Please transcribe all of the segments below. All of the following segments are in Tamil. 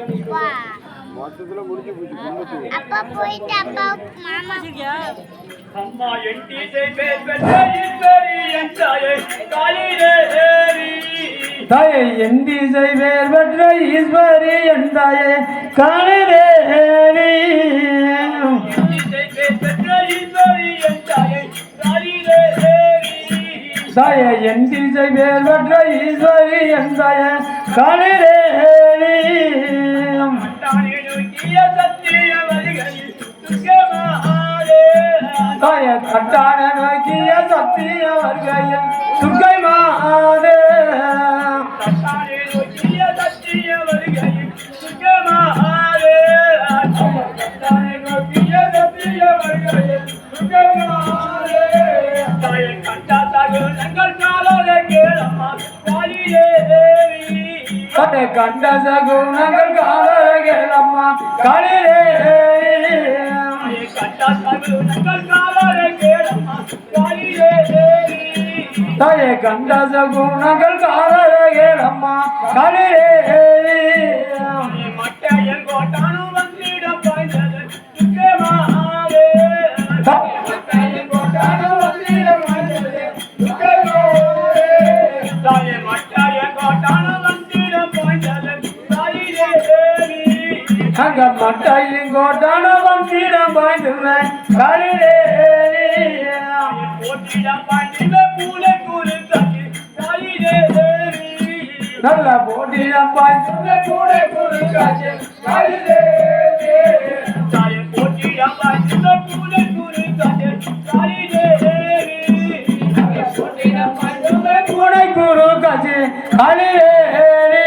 மொத்தத்துல முடிஞ்சு போச்சு. அப்பா போயிட்டு அப்பா மாமா அம்மா என்டி பேர் பெற்றீஸ்வரி என் தாயே காளிதேவி தாயே எந்தி செய்வேர் பெற்ற ஈஸ்வரி என் தாயே காளிதேவி தாயே எந்தி செய்வேர் பெற்ற ஈஸ்வரி என் தாயே காளிதேவி தாயே கட்டான நோக்கிய சத்திய வருகையில் துர்க்கை மாதே கண்ட சகுனங்கள் காலரகேலம்மா காளிதேவி தாயே கண்ட சகுனங்கள் காலரகேலம்மா காளிதேவி மட்டையன் கோட்டானு வந்திடம் பாய்ந்தது அங்க மட்டையும் கோட்டான வந்திடம் பாய்ந்துவேன் காளிதேவி நல்ல போட்டிடம் பாய்ந்து கூட கூறு காட்சி காளிதேவி கூடை கூறு காட்சி காளிதேவி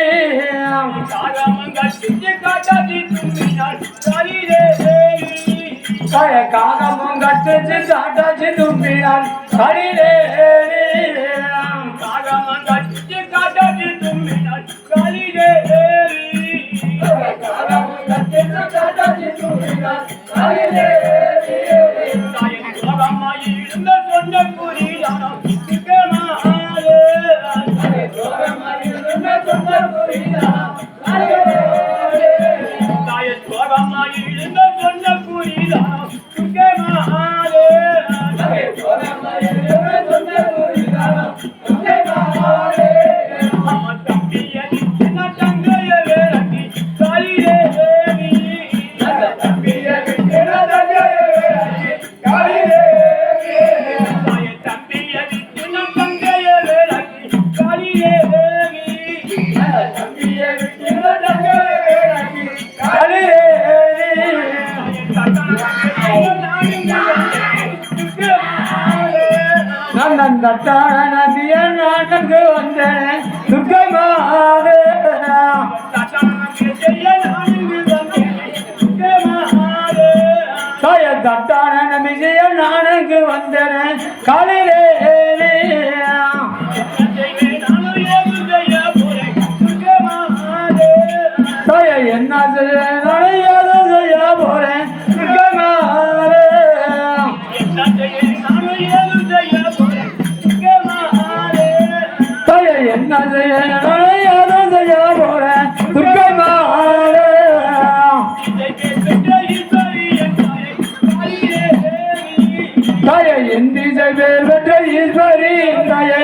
காகமும் கட்டுச்சு காட்டாச்சு தும்பினான் காளிதேவி நதிய நானங்கு வந்தேன் துர்க்கை மாதே தாய தட்டான நமிஜய நானங்கு வந்தேன் காளிதேவி தாய என்ன செய்ய நானும் செய்ய போறேன் துர்க்கை மாதே என்ன செய்ய செய்ய போறேன் துர்க்கை மாதே தாயே எந்தி செய்வேர் பெற்ற ஈஸ்வரி தாயே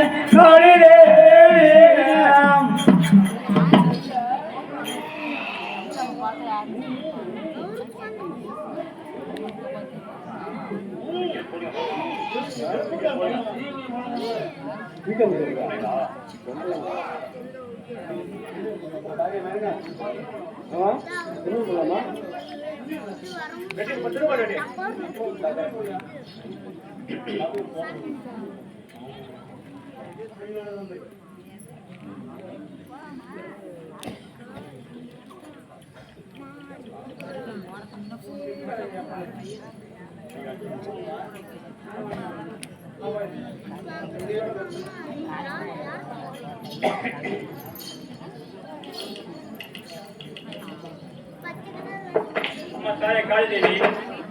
காளிதேவி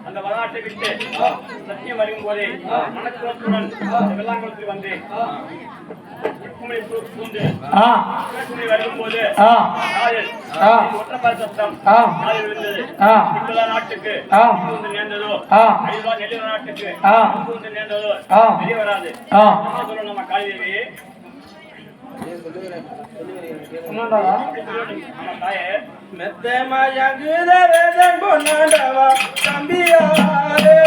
அந்த வரலாற்றை விட்டு சத்தியம் அறியும் போதே மனக்குளத்துடன் வெள்ளாங்குளத்தில் வந்து வரும்போது ஒற்றப்பாடு சத்தம் காதில் விழுந்தது. இந்துலா நாட்டுக்கு வந்து நேர்ந்ததோ, ஐவா நெல்லுவ நாட்டுக்கு வந்து நேர்ந்ததோ வெளியே வராது. சொல்லுவோம் நம்ம காளிதேவி. தாயே இந்த மெத்தை மயங்காத வேந்தன் பொன்னாண்டவா தம்பியாரே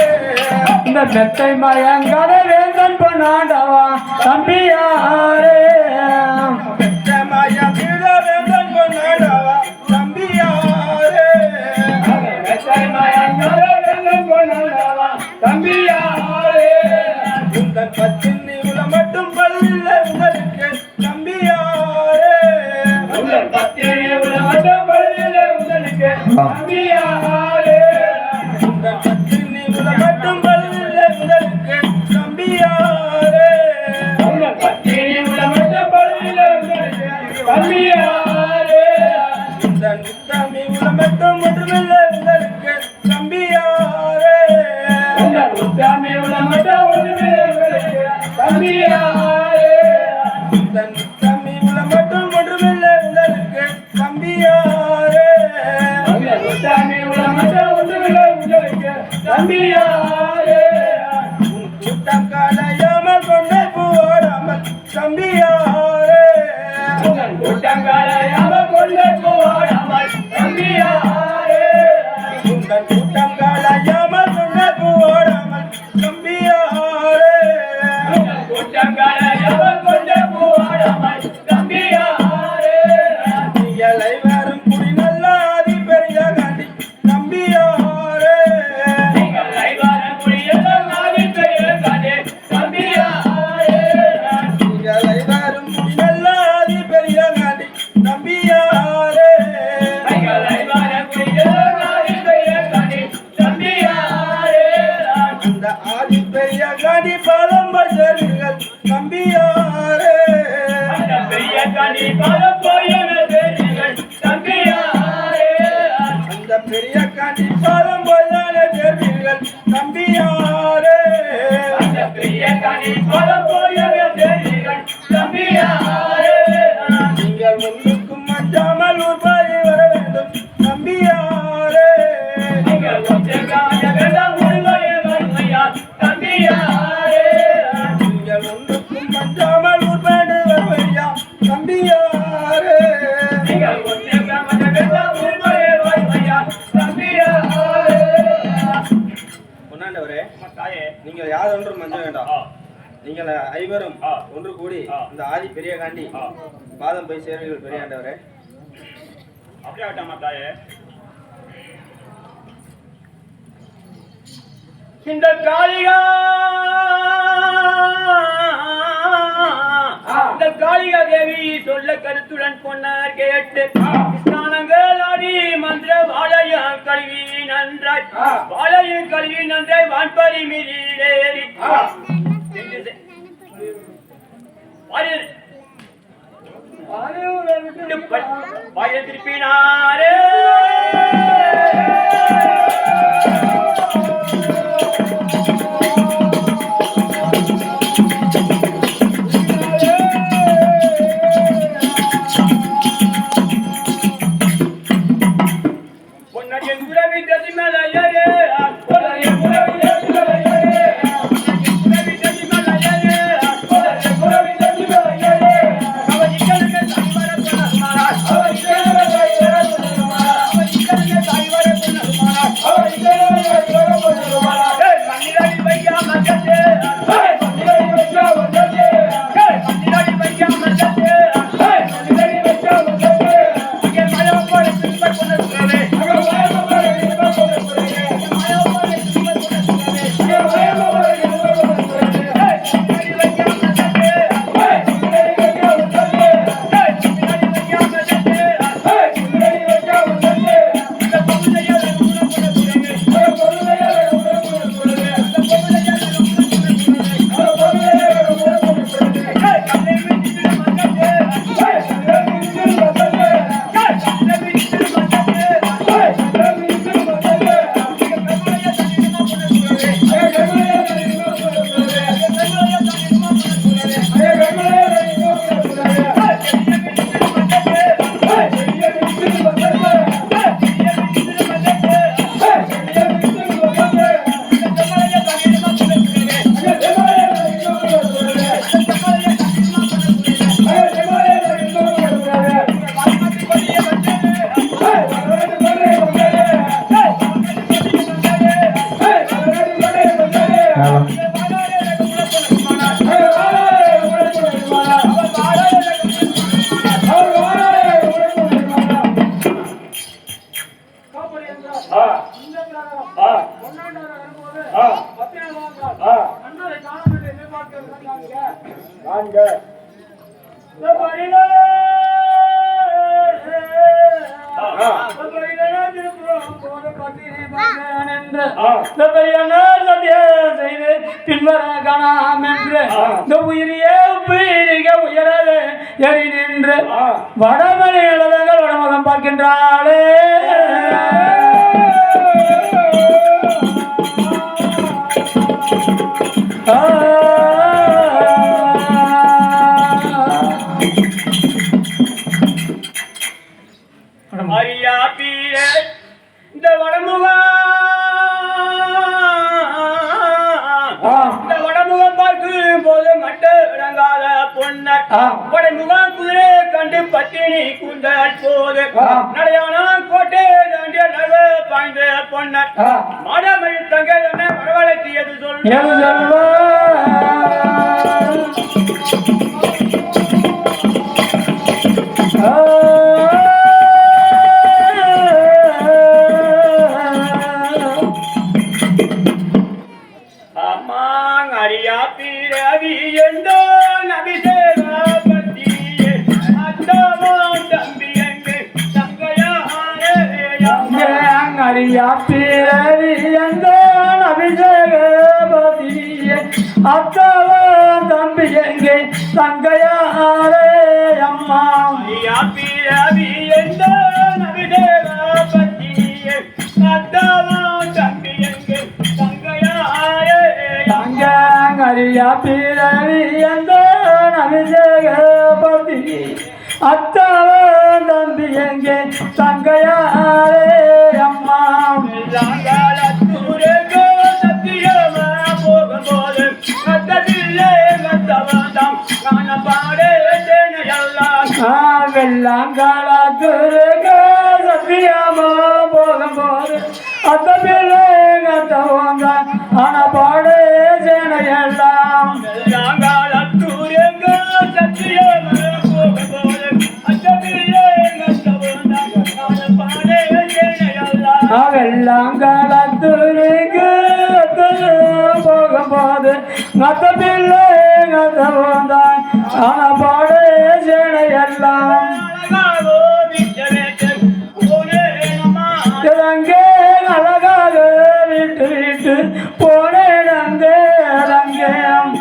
வேந்தன் பொன்னாண்டவா தம்பியாரே மெத்தை மயங்காத வேந்தன் பொன்னாண்டவா தம்பியாரே உங்கள் பத்தினி உல மட்டும் பல்ல உங்களுக்கு தம்பியாரே உங்கள் பத்தினி உல மட்டும் பல்ல உங்களுக்கு தம்பியாரே உங்கள் பத்தினி உல மட்டும் பல்ல உங்களுக்கு தம்பியாரே உங்கள் பத்தினி உல மட்டும் பல்ல உங்களுக்கு தம்பியாரே இந்த நித்தமி உல மட்டும் ஒன்றுமில்ல உங்களுக்கு தம்பியாரே உங்கள் நித்தமி உல மட்டும் ஒன்றுமில்ல உங்களுக்கு தம்பியாரே இந்த நித்தமி உல மட்டும் ஒன்றுமில்ல உங்களுக்கு தம்பியாரே உங்கள் நித்தமி உல மட்டும் ஒன்றுமில்ல உங்களுக்கு தம்பியாரே கூட்டம் காலையாமல் கொண்டே போடாமல் தம்பியாரே உங்கள் கூட்டம் காலையாமல் கொண்டே போடாமல் தம்பியாரே உங்கள் கூட்டம் காலையாமல் கொண்டே போடாமல் தம்பியாரே உங்கள் கூட்டம் காலையாமல் கொண்டே போடாமல் தம்பியாரே நீங்களை வரும் குடி நல்லாதி பெரிய காண்டி தம்பியாரே நீங்களை வரும் குடி நல்லாதி பெரிய காண்டி தம்பியாரே நீங்களை வரும் குடி நல்லாதி பெரிய காண்டி தம்பியாரே நீங்களை வரும் குடி நல்லாதி பெரிய காண்டி தம்பியாரே அந்த ஆதி பெரிய காண்டி பாலம் பஜர்கள் தம்பியாரே அந்த பெரிய காண்டி பாலம் பஜர்கள் தம்பியாரே அந்த பெரிய காண்டி பாலம் பஜர்கள் தம்பியாரே அந்த பெரிய காண்டி பாலம் பஜர்கள் தம்பியாரே நீங்கள் ஒன்றுக்கும் மஞ்சாமல் உருவாகி வர வேண்டும் தம்பியாரே நீங்கள் ஒன்றுக்காக வேண்டாம் உருவாகி வருமையா தம்பியாரே நீங்கள் ஒன்றுக்கும் மஞ்சாமல் உருவாகி வருமையா தம்பியாரே நீங்கள் ஒன்றுக்காக வேண்டாம் உருவாகி வருமையா தம்பியாரே. பொன்னாண்டவரே, தாயே நீங்கள் யாதொன்றும் மஞ்ச வேண்டாம். நீங்கள் ஐவரும் ஒன்று கூடி இந்த ஆதி பெரிய காண்டி பாதம் போய் சேர்வீர்கள் பெரியாண்டவரே. அப்படியே விட்டாமா தாயே. இந்த காளிகா இந்த காளிகா தேவி சொல்ல கருத்துடன் பொன்னார் கேட்டு ஸ்நானங்கள் ஆடி மந்திர வாழையும் கல்வி நன்றாய் வாழையும் கல்வி நன்றாய் வான்பறி மீறேறி வாயை திருப்பினாரே. பொன்னடியன் குரவி தசி மேலையரே பொன்னடியன் குரவி தசி மேலையரே குரவி தசி மேலையரே குரவி தசி மேலையரே அவதிகளுக்கு சம்பர மகாராஜ் அவதிகளுக்கு இந்த பெரியனர் சத்தியம் செய்து பின்வர காணாம் என்று இந்த உயிரியே உயிரிக உயரவே எரி நின்று வடமணி இளவங்கள் வடமுகம் பார்க்கின்றாளே ஐயா பீர இந்த வடமுகம் பார்க்கும் போது மட்டும் இறங்காத பொன்னர் வடமுகம் குதிரை கண்டு பட்டினி குந்தால் போது நடையானா கோட்டை தாண்டிய நக பாய்ந்த பொன்னர் மாடமையில் தங்க என்ன வரவழைத்தியது அரியா பிறவி எந்தோ நபிசேவ பத்தியே அத்தவோ தம்பி எங்கு தங்கையாரே அரியா பிறவி எந்தோ நபிசேவ பத்தியே அத்தவோ தம்பி எங்கே தங்கையாரே அம்மா அரியா பிறவி எந்தோ நபிசேவ பத்தியே அத்தவோ தம்பி எங்கு தங்கையாரே அரியா பிறவி எந்த நபிசேகபதி அத்தாவ தம்பி எங்கே தங்கையாரே அம்மா சத்தியமா போகும்போது கத்ததில்லை கத்தவந்தாம் நான் பாடே எல்லாம் வெள்ளாங்கால துருக சத்தியமா போகும்போது அத்த பிள்ளை கத்தவந்தான் ஆனா பாடே சேனையெல்லாம் வெள்ளாங்காலத்துருக்கு போகும்போது மத்த பிள்ளை கத்தவந்தான் ஆனா பாடே சேனையெல்லாம் இறங்கே அழகாக விட்டு விட்டு போனேன் அங்கே ரங்கேயம்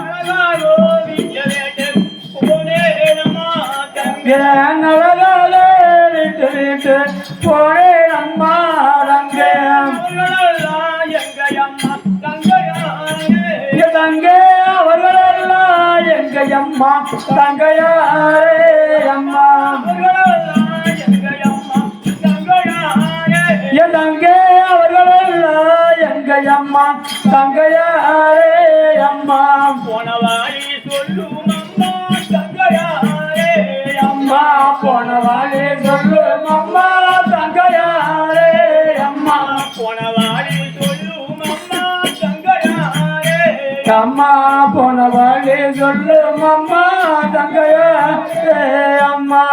அழகாக விட்டு விட்டு போனேன் அம்மா ரங்கேயம் தங்கே அவர்களெல்லாம் எங்க அம்மா தங்கையாரே அம்மா தங்கே அவர்களெல்லாம் எங்க அம்மா தங்கையாரே அம்மா போனவாடி சொல்லும் அம்மா தங்கையாரே அம்மா போனவாடி சொல்லும் அம்மா தங்கையாரே அம்மா போனவாடி சொல்லும் அம்மா தங்கையாரே அம்மா போனவாடி சொல்லும் அம்மா தங்கையாரே அம்மா